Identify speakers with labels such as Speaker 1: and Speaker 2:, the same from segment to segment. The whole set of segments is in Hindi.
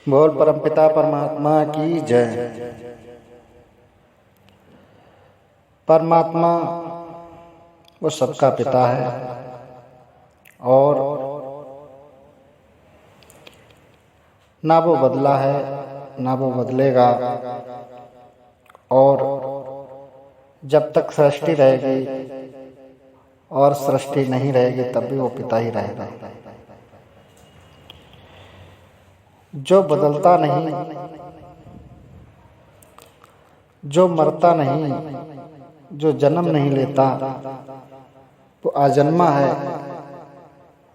Speaker 1: बोल परमपिता परमात्मा की जय। परमात्मा वो सबका पिता है और ना वो बदला है ना वो बदलेगा। और जब तक सृष्टि रहेगी और सृष्टि नहीं रहेगी तब भी वो पिता ही रहेगा। जो बदलता नहीं, जो मरता नहीं, जो जन्म नहीं लेता, वो आजन्मा है,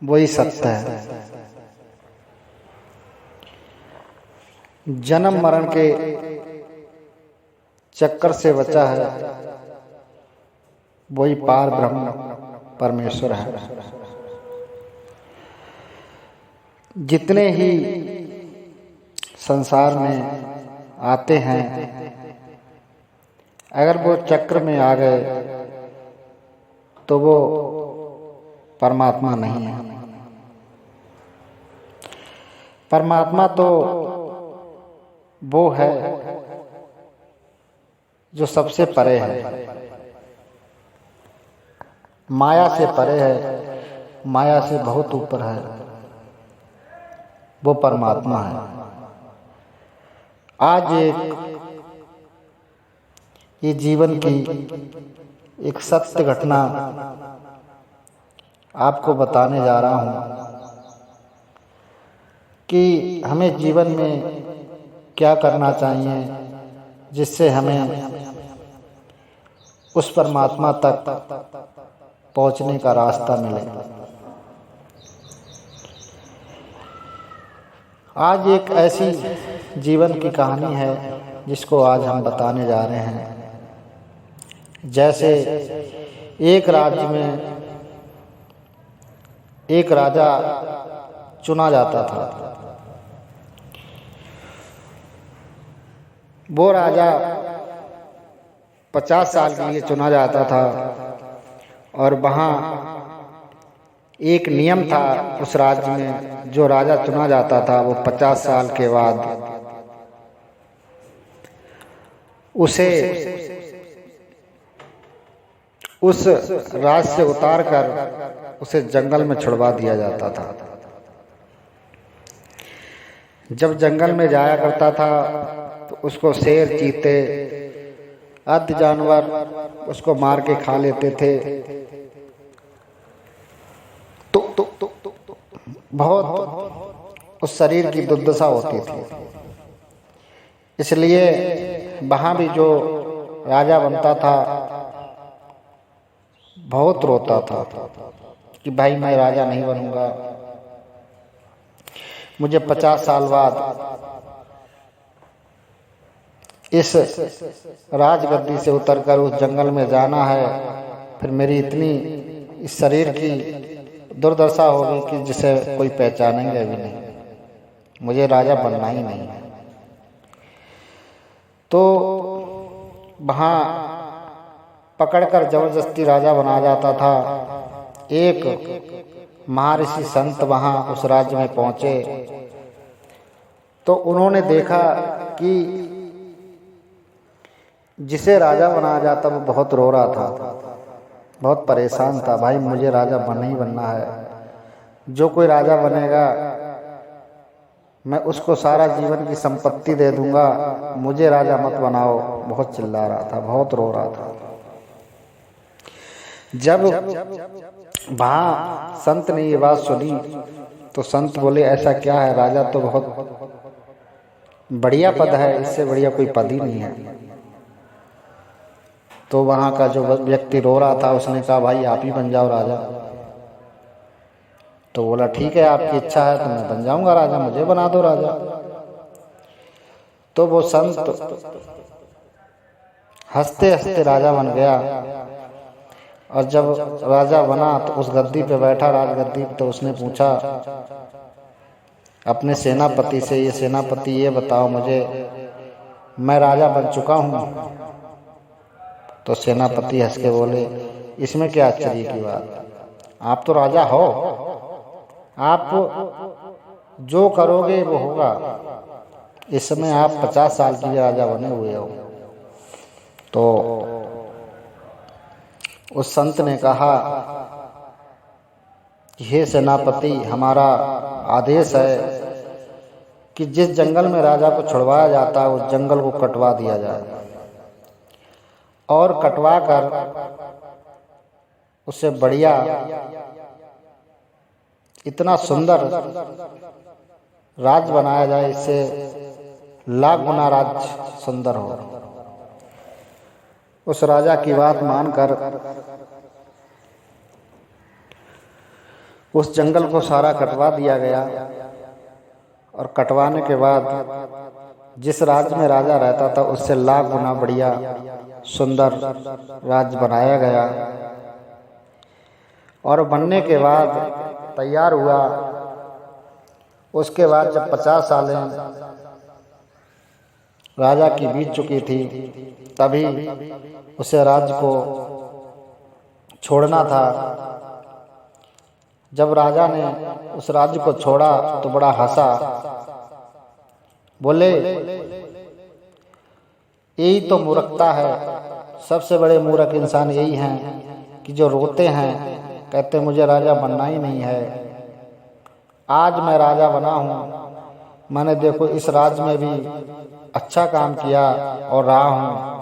Speaker 1: वही सत्य है। जन्म मरण के चक्कर से बचा है, वही पार ब्रह्म परमेश्वर है। जितने ही संसार में आते हैं, अगर वो चक्र में आ गए तो वो परमात्मा नहीं है। परमात्मा तो वो है जो सबसे परे है, माया से परे है, माया से बहुत ऊपर है, वो परमात्मा है। आज ये जीवन की एक सत्य घटना आपको बताने जा रहा हूँ कि हमें जीवन में क्या करना चाहिए जिससे हमें उस परमात्मा तक पहुँचने का रास्ता मिले। आज एक ऐसी जीवन की कहानी है जिसको आज हम बताने जा रहे हैं। जैसे एक राज्य में एक राजा चुना जाता था। वो राजा 50 साल के लिए चुना जाता था और वहाँ एक नियम था उस राज्य में, जो राजा चुना जाता था वो 50 साल के बाद उसे उस राज से उतार कर उसे जंगल में छुड़वा दिया जाता था। जब जंगल में जाया करता था तो उसको शेर, चीते आदि जानवर उसको मार के खा लेते थे। तो बहुत उस शरीर की दुर्दशा होती थी। इसलिए वहाँ भी जो राजा बनता था बहुत रोता था कि भाई मैं राजा नहीं बनूंगा, मुझे 50 साल बाद इस राजगद्दी से उतरकर उस जंगल में जाना है। फिर मेरी इतनी इस शरीर की दुर्दशा होगी कि जिसे कोई पहचानेंगे भी नहीं, मुझे राजा बनना ही नहीं है। तो वहाँ पकड़कर जबरदस्ती राजा बना जाता था। एक महर्षि संत वहाँ उस राज्य में पहुँचे तो उन्होंने देखा कि जिसे राजा बनाया जाता वो बहुत रो रहा था, बहुत परेशान था। भाई मुझे राजा बनना ही बनना है, जो कोई राजा बनेगा मैं उसको सारा जीवन की संपत्ति दे दूंगा, मुझे राजा मत बनाओ। बहुत चिल्ला रहा था, बहुत रो रहा था। जब वहाँ संत ने ये बात सुनी तो संत बोले ऐसा क्या है, राजा तो बहुत बढ़िया पद है, इससे बढ़िया कोई पद ही नहीं है। तो वहाँ का जो व्यक्ति रो रहा था उसने कहा भाई आप ही बन जाओ राजा। तो बोला ठीक है, आपकी इच्छा है तो मैं बन जाऊंगा राजा, मुझे बना दो राजा। तो वो संत हंसते हंसते राजा बन गया। और जब राजा बना तो उस गद्दी पे बैठा, राजगद्दी पे, तो उसने पूछा अपने सेनापति से, ये सेनापति ये बताओ मुझे, मैं राजा बन चुका हूँ। तो सेनापति हंस के बोले इसमें क्या आश्चर्य की बात, आप तो राजा हो, आप जो करोगे वो होगा। इस समय आप 50 साल के राजा बने हुए हो। तो उस संत ने कहा कि हे सेनापति, हमारा आदेश है कि जिस जंगल में राजा को छुड़वाया जाता है उस जंगल को कटवा दिया जाए और कटवा कर उससे बढ़िया इतना सुंदर राज्य बनाया जाए, इससे लाख गुना राज्य सुंदर हो। उस राजा की बात मानकर उस जंगल को सारा कटवा दिया गया और कटवाने के बाद जिस राज्य में राजा रहता था उससे लाख गुना बढ़िया सुंदर राज्य बनाया गया। और बनने के बाद तैयार हुआ। उसके बाद जब 50 सालें राजा की बीत चुकी थी, तभी उसे राज्य को छोड़ना था। जब राजा ने उस राज्य को छोड़ा तो बड़ा हंसा, बोले यही तो मूर्खता है। सबसे बड़े मूर्ख इंसान यही हैं कि जो रोते हैं, कहते मुझे राजा बनना ही नहीं है। आज मैं राजा बना हूँ, मैंने देखो इस राज्य में भी अच्छा काम किया और रहा हूँ,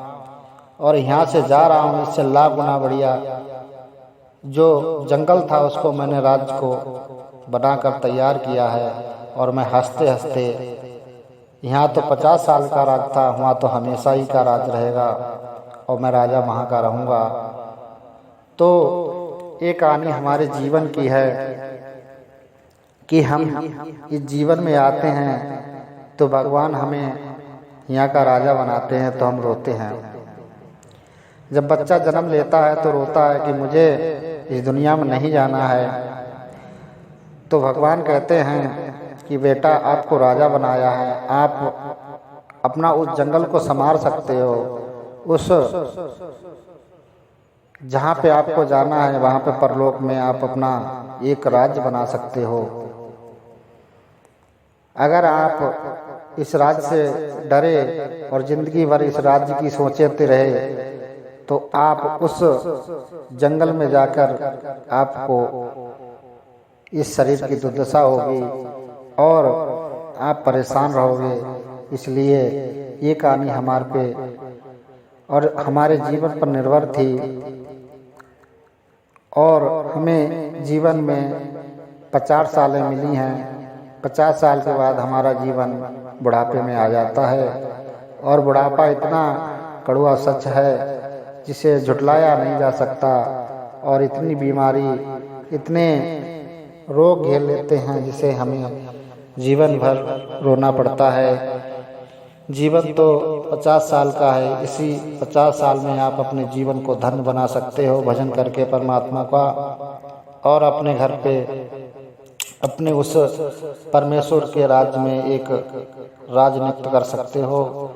Speaker 1: और यहाँ से जा रहा हूँ इससे लाख गुना बढ़िया जो जंगल था उसको मैंने राज्य को बनाकर तैयार किया है। और मैं हंसते हंसते, यहाँ तो 50 साल का राज था, वहाँ तो हमेशा ही का राज रहेगा और मैं राजा वहाँ का रहूँगा। तो एक कहानी हमारे जीवन की है कि हम इस जीवन में आते हैं तो भगवान हमें यहाँ का राजा बनाते हैं तो हम रोते हैं। जब बच्चा जन्म लेता है तो रोता है कि मुझे इस दुनिया में नहीं जाना है, तो भगवान कहते हैं कि बेटा आपको राजा बनाया है, आप अपना उस जंगल को संभाल सकते हो, उस जहाँ पे आपको जाना है वहाँ पे परलोक में आप अपना एक राज्य बना सकते हो। अगर आप इस राज्य से डरे और जिंदगी भर इस राज्य की सोचते रहे तो आप उस जंगल में जाकर आपको इस शरीर की दुर्दशा होगी और आप परेशान रहोगे। इसलिए ये कहानी हमारे पे और हमारे जीवन पर निर्भर थी और हमें जीवन में 50 सालें मिली हैं। 50 साल के बाद हमारा जीवन बुढ़ापे में आ जाता है और बुढ़ापा इतना कड़वा सच है जिसे झुटलाया नहीं जा सकता, और इतनी बीमारी, इतने रोग घेर लेते हैं जिसे हमें जीवन भर रोना पड़ता है। जीवन तो 50 साल का है, इसी 50 साल में आप अपने जीवन को धन्य बना सकते हो भजन करके परमात्मा का, और अपने घर पे अपने उस परमेश्वर के राज्य में एक राज नियुक्त कर सकते हो।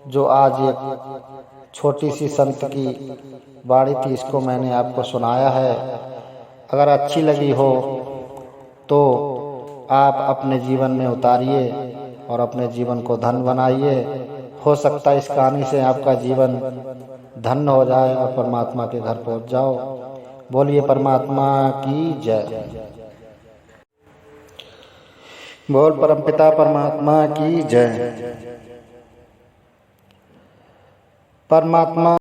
Speaker 1: जो आज एक छोटी सी संत की वाणी थी, इसको मैंने आपको सुनाया है। अगर अच्छी लगी हो तो आप अपने जीवन में उतारिए और अपने जीवन को धन्य बनाइए। हो सकता है इस कहानी से आपका जीवन धन्य हो जाए और परमात्मा के घर पहुंच जाओ। बोलिए परमात्मा की जय। बोल परमपिता परमात्मा की जय। परमात्मा